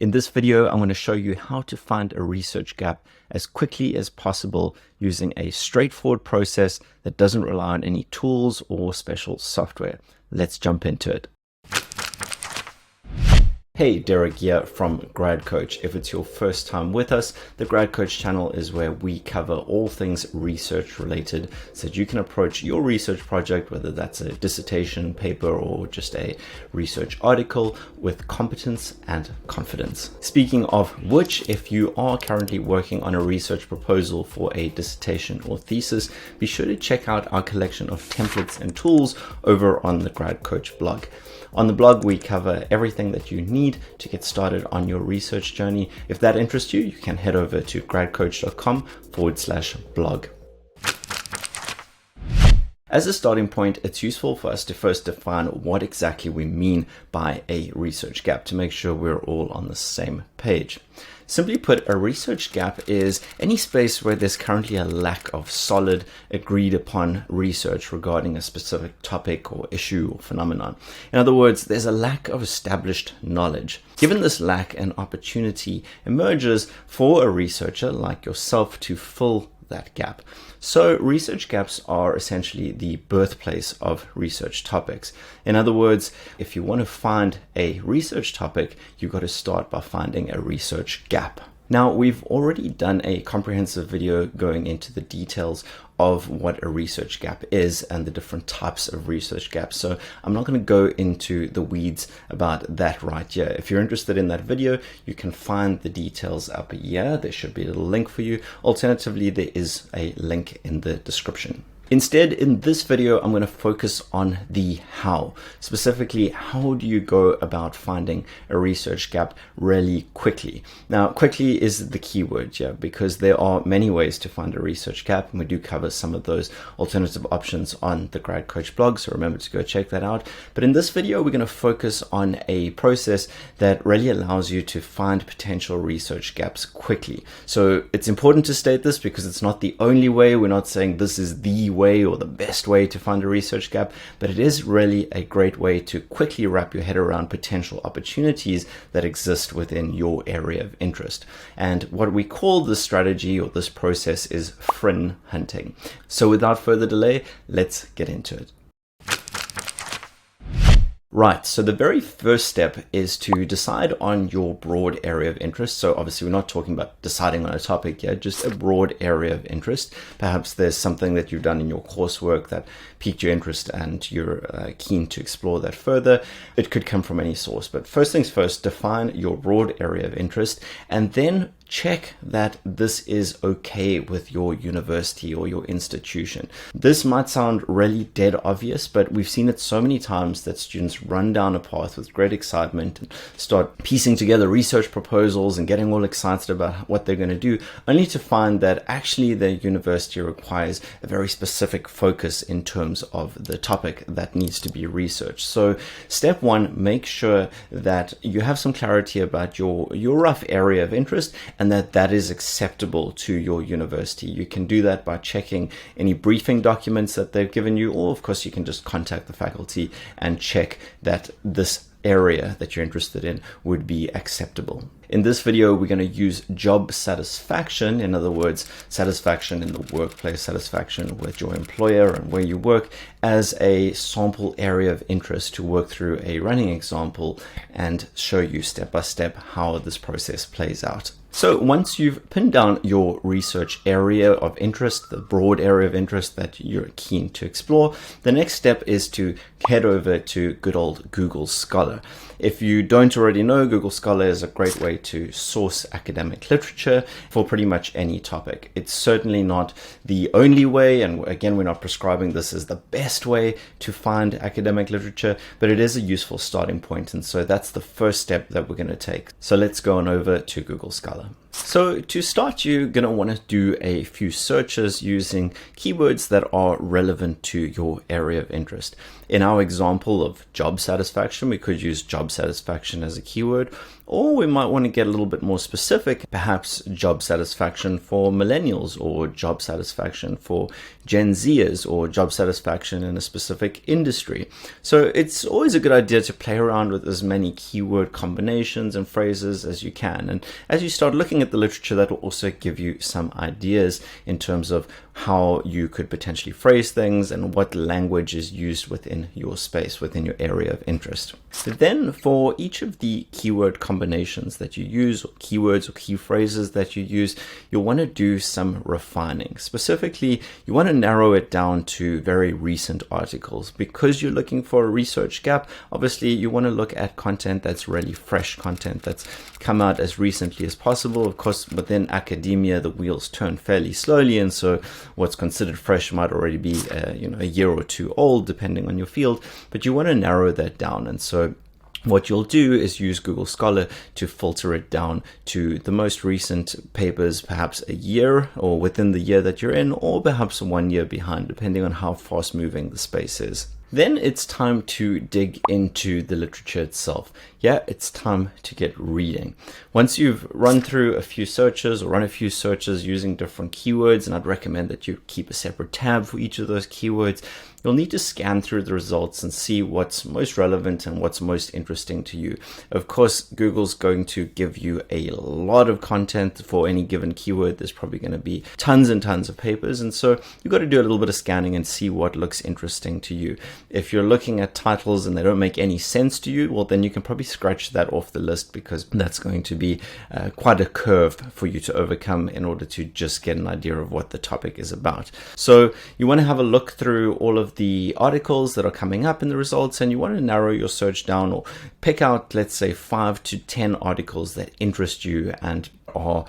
In this video, I'm going to show you how to find a research gap as quickly as possible using a straightforward process that doesn't rely on any tools or special software. Let's jump into it. Hey, Derek here from Grad Coach. If it's your first time with us, the Grad Coach channel is where we cover all things research related so that you can approach your research project, whether that's a dissertation, paper, or just a research article, with competence and confidence. Speaking of which, if you are currently working on a research proposal for a dissertation or thesis, be sure to check out our collection of templates and tools over on the Grad Coach blog. On the blog, we cover everything that you need to get started on your research journey. If that interests you, you can head over to gradcoach.com/blog. As a starting point, it's useful for us to first define what exactly we mean by a research gap to make sure we're all on the same page. Simply put, a research gap is any space where there's currently a lack of solid, agreed upon research regarding a specific topic or issue or phenomenon. In other words, there's a lack of established knowledge. Given this lack, an opportunity emerges for a researcher like yourself to fill that gap. So research gaps are essentially the birthplace of research topics. In other words, if you want to find a research topic, you've got to start by finding a research gap. Now, we've already done a comprehensive video going into the details of what a research gap is and the different types of research gaps. So I'm not going to go into the weeds about that right here. If you're interested in that video, you can find the details up here. There should be a little link for you. Alternatively, there is a link in the description. Instead, in this video, I'm going to focus on the how. Specifically, how do you go about finding a research gap really quickly? Now, quickly is the key word here because there are many ways to find a research gap, and we do cover some of those alternative options on the Grad Coach blog, so remember to go check that out. But in this video, we're going to focus on a process that really allows you to find potential research gaps quickly. So it's important to state this because it's not the only way. We're not saying this is the way or the best way to find a research gap, but it is really a great way to quickly wrap your head around potential opportunities that exist within your area of interest. And what we call this strategy or this process is FRIN hunting. So without further delay, let's get into it. Right, so the very first step is to decide on your broad area of interest. So obviously we're not talking about deciding on a topic yet, just a broad area of interest. Perhaps there's something that you've done in your coursework that piqued your interest and you're keen to explore that further. It could come from any source, but first things first, define your broad area of interest and then check that this is okay with your university or your institution. This might sound really dead obvious, but we've seen it so many times that students run down a path with great excitement and start piecing together research proposals and getting all excited about what they're going to do, only to find that actually their university requires a very specific focus in terms of the topic that needs to be researched. So step one, make sure that you have some clarity about your rough area of interest and that is acceptable to your university. You can do that by checking any briefing documents that they've given you, or of course you can just contact the faculty and check that this area that you're interested in would be acceptable. In this video, we're going to use job satisfaction, in other words, satisfaction in the workplace, satisfaction with your employer and where you work, as a sample area of interest to work through a running example and show you step by step how this process plays out. So once you've pinned down your research area of interest, the broad area of interest that you're keen to explore, the next step is to head over to good old Google Scholar. If you don't already know, Google Scholar is a great way to source academic literature for pretty much any topic. It's certainly not the only way, and again, we're not prescribing this as the best way to find academic literature, but it is a useful starting point, and so that's the first step that we're going to take. So let's go on over to Google Scholar. So to start, you're going to want to do a few searches using keywords that are relevant to your area of interest. In our example of job satisfaction, we could use job satisfaction as a keyword, or we might want to get a little bit more specific, perhaps job satisfaction for millennials, or job satisfaction for Gen Zers, or job satisfaction in a specific industry. So it's always a good idea to play around with as many keyword combinations and phrases as you can. And as you start looking at the literature, that will also give you some ideas in terms of how you could potentially phrase things and what language is used within your space, within your area of interest. Then for each of the keyword combinations that you use, or keywords or key phrases that you use, you'll want to do some refining. Specifically, you want to narrow it down to very recent articles. Because you're looking for a research gap, obviously you want to look at content that's really fresh, content that's come out as recently as possible. Of course, within academia, the wheels turn fairly slowly, and so what's considered fresh might already be a year or two old, depending on your field, but you want to narrow that down. And so what you'll do is use Google Scholar to filter it down to the most recent papers, perhaps a year or within the year that you're in, or perhaps 1 year behind, depending on how fast moving the space is. Then it's time to dig into the literature itself. Yeah, it's time to get reading. Once you've run through a few searches, or run a few searches using different keywords, and I'd recommend that you keep a separate tab for each of those keywords, you'll need to scan through the results and see what's most relevant and what's most interesting to you. Of course, Google's going to give you a lot of content for any given keyword. There's probably going to be tons and tons of papers, and so you've got to do a little bit of scanning and see what looks interesting to you. If you're looking at titles and they don't make any sense to you, well, then you can probably scratch that off the list, because that's going to be quite a curve for you to overcome in order to just get an idea of what the topic is about. So you want to have a look through all of the articles that are coming up in the results, and you want to narrow your search down, or pick out, let's say, 5 to 10 articles that interest you and are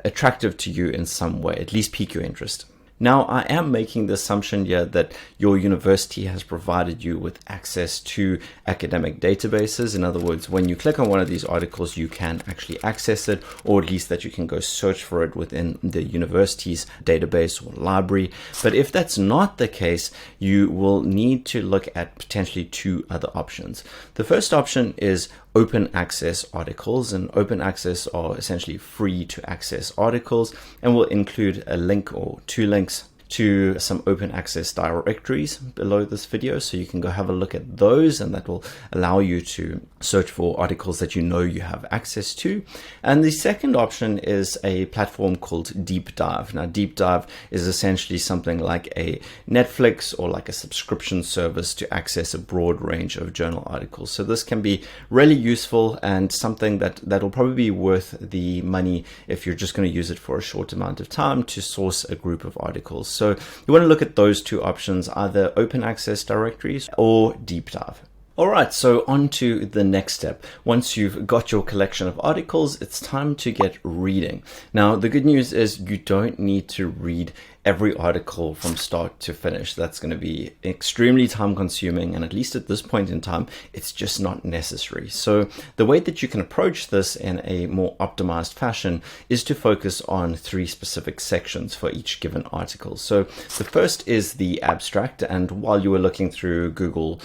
attractive to you in some way, at least pique your interest. Now, I am making the assumption here that your university has provided you with access to academic databases. In other words, when you click on one of these articles, you can actually access it, or at least that you can go search for it within the university's database or library. But if that's not the case, you will need to look at potentially 2 other options. The first option is open access articles, and open access are essentially free to access articles, and will include a link or 2 links to some open access directories below this video, so you can go have a look at those, and that will allow you to search for articles that you know you have access to. And the second option is a platform called Deep Dive. Now, Deep Dive is essentially something like a Netflix or like a subscription service to access a broad range of journal articles. So this can be really useful, and something that will probably be worth the money if you're just going to use it for a short amount of time to source a group of articles. So you want to look at those 2 options, either open access directories or Deep Dive. All right, so on to the next step. Once you've got your collection of articles, it's time to get reading. Now, the good news is you don't need to read every article from start to finish. That's going to be extremely time consuming, and at least at this point in time, it's just not necessary. So the way that you can approach this in a more optimized fashion is to focus on 3 specific sections for each given article. So the first is the abstract, and while you were looking through Google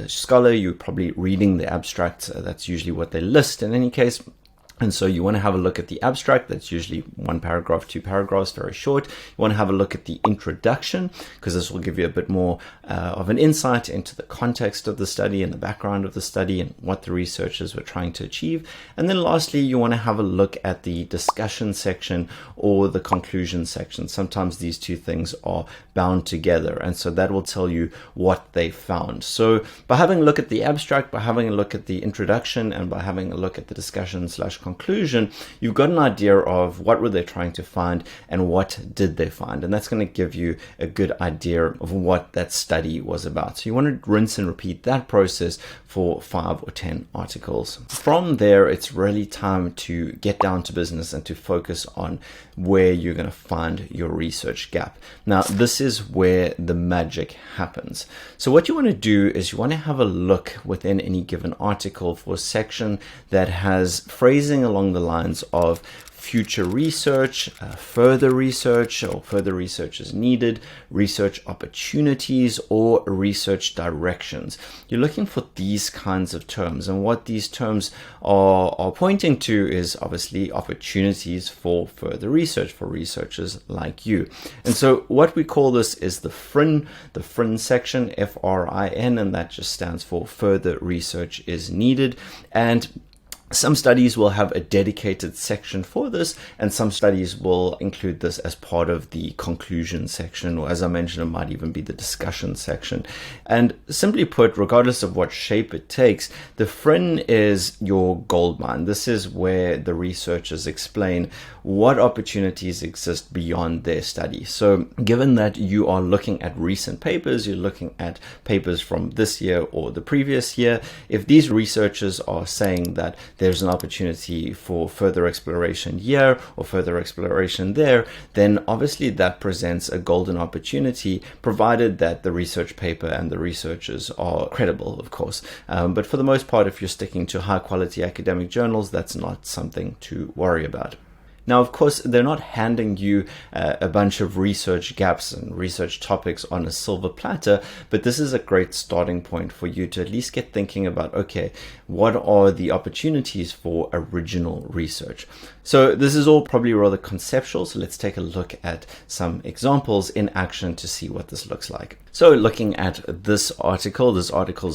Scholar, you're probably reading the abstract. That's usually what they list in any case. And so you want to have a look at the abstract. That's usually 1 paragraph, 2 paragraphs, very short. You want to have a look at the introduction, because this will give you a bit more of an insight into the context of the study and the background of the study and what the researchers were trying to achieve. And then lastly, you want to have a look at the discussion section or the conclusion section. Sometimes these 2 things are bound together, and so that will tell you what they found. So by having a look at the abstract, by having a look at the introduction, and by having a look at the discussion / conclusion, you've got an idea of what were they trying to find and what did they find, and that's going to give you a good idea of what that study was about. So you want to rinse and repeat that process for 5 or 10 articles. From there, it's really time to get down to business and to focus on where you're going to find your research gap. Now, this is where the magic happens. So what you want to do is you want to have a look within any given article for a section that has phrasing along the lines of future research, further research or further research is needed, research opportunities, or research directions. You're looking for these kinds of terms, and what these terms are pointing to is obviously opportunities for further research for researchers like you. And so what we call this is the FRIN section, FRIN, and that just stands for further research is needed. And some studies will have a dedicated section for this, and some studies will include this as part of the conclusion section, or as I mentioned, it might even be the discussion section. And simply put, regardless of what shape it takes, the FRIN is your goldmine. This is where the researchers explain what opportunities exist beyond their study. So given that you are looking at recent papers, you're looking at papers from this year or the previous year, if these researchers are saying that there's an opportunity for further exploration here or further exploration there, then obviously that presents a golden opportunity, provided that the research paper and the researchers are credible, of course. But for the most part, if you're sticking to high quality academic journals, that's not something to worry about. Now, of course, they're not handing you a bunch of research gaps and research topics on a silver platter, but this is a great starting point for you to at least get thinking about, okay, what are the opportunities for original research? So this is all probably rather conceptual, so let's take a look at some examples in action to see what this looks like. So looking at this article is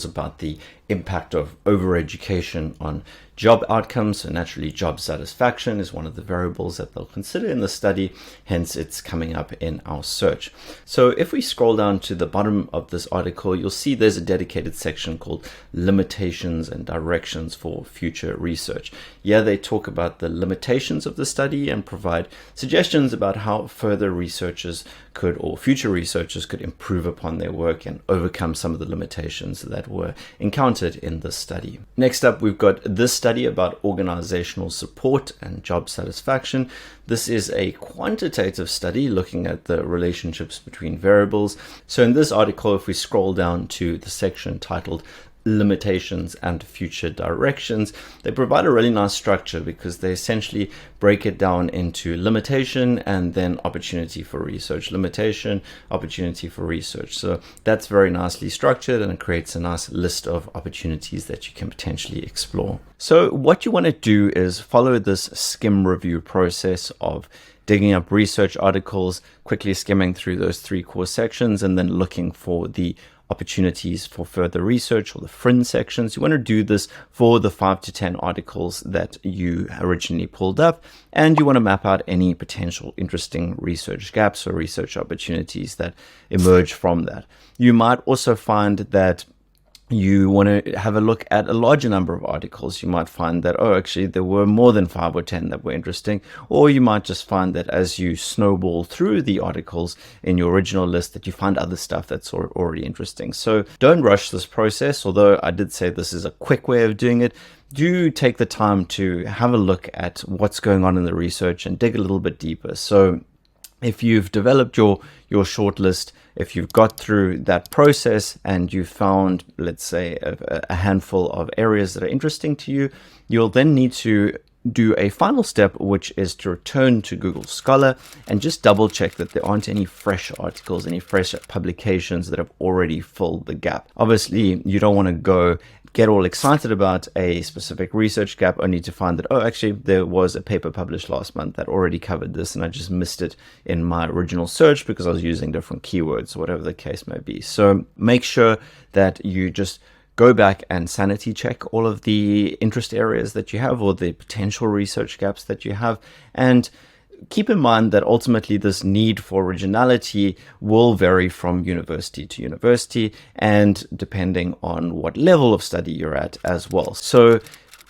about the impact of overeducation on job outcomes. So naturally, job satisfaction is one of the variables that they'll consider in the study, hence it's coming up in our search. So if we scroll down to the bottom of this article, you'll see there's a dedicated section called limitations and directions for future research. Yeah, they talk about the limitations of the study and provide suggestions about how further researchers could, or future researchers could, improve upon their work and overcome some of the limitations that were encountered in this study. Next up, we've got this study about organizational support and job satisfaction. This is a quantitative study looking at the relationships between variables. So in this article, if we scroll down to the section titled limitations and future directions, they provide a really nice structure because they essentially break it down into limitation and then opportunity for research, limitation, opportunity for research. So that's very nicely structured and it creates a nice list of opportunities that you can potentially explore. So what you want to do is follow this skim review process of digging up research articles, quickly skimming through those 3 core sections, and then looking for the opportunities for further research, or the FRIN sections. You want to do this for the 5 to 10 articles that you originally pulled up, and you want to map out any potential interesting research gaps or research opportunities that emerge from that. You might also find that you want to have a look at a larger number of articles. You might find that, oh, actually there were more than 5 or 10 that were interesting. Or you might just find that as you snowball through the articles in your original list, that you find other stuff that's already interesting. So don't rush this process. Although I did say this is a quick way of doing it, do take the time to have a look at what's going on in the research and dig a little bit deeper. So if you've developed your shortlist, if you've got through that process and you found, let's say, a handful of areas that are interesting to you, you'll then need to do a final step, which is to return to Google Scholar and just double check that there aren't any fresh articles, any fresh publications that have already filled the gap. Obviously, you don't want to go get all excited about a specific research gap only to find that, oh, actually there was a paper published last month that already covered this and I just missed it in my original search because I was using different keywords, whatever the case may be. So make sure that you just go back and sanity check all of the interest areas that you have or the potential research gaps that you have, and keep in mind that ultimately this need for originality will vary from university to university and depending on what level of study you're at as well. So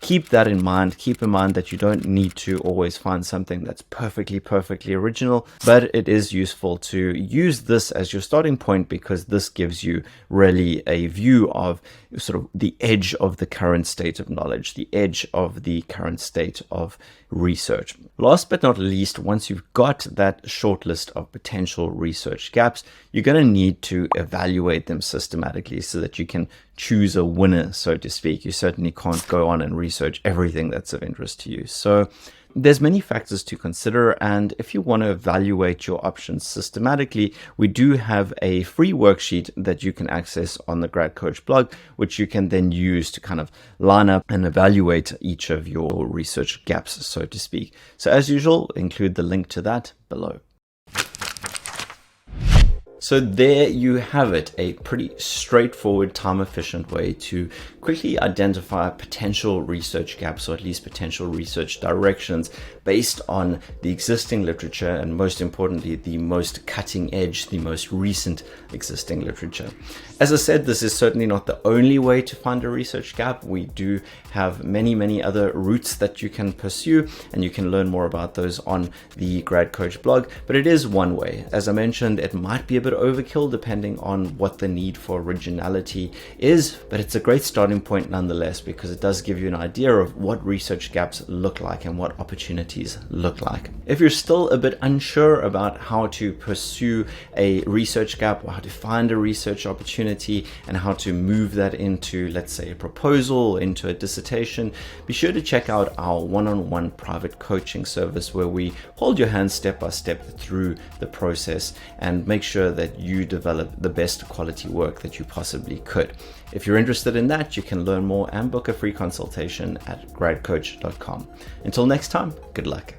keep that in mind. Keep in mind that you don't need to always find something that's perfectly original, but it is useful to use this as your starting point because this gives you really a view of sort of the edge of the current state of knowledge, the edge of the current state of research. Last but not least, once you've got that short list of potential research gaps, you're going to need to evaluate them systematically so that you can choose a winner, so to speak. You certainly can't go on and research everything that's of interest to you. So There's many factors to consider, and if you want to evaluate your options systematically, we do have a free worksheet that you can access on the Grad Coach blog, which you can then use to kind of line up and evaluate each of your research gaps, so to speak. So as usual, include the link to that below. So there you have it, a pretty straightforward, time-efficient way to quickly identify potential research gaps, or at least potential research directions based on the existing literature, and most importantly, the most cutting edge, the most recent existing literature. As I said, this is certainly not the only way to find a research gap. We do have many other routes that you can pursue, and you can learn more about those on the Grad Coach blog, but it is one way. As I mentioned, it might be a bit overkill depending on what the need for originality is, but it's a great starting point nonetheless, because it does give you an idea of what research gaps look like and what opportunities look like. If you're still a bit unsure about how to pursue a research gap, or how to find a research opportunity and how to move that into, let's say, a proposal, into a dissertation, be sure to check out our one-on-one private coaching service, where we hold your hand step by step through the process and make sure that you develop the best quality work that you possibly could. If you're interested in that, you can learn more and book a free consultation at gradcoach.com. Until next time, good luck.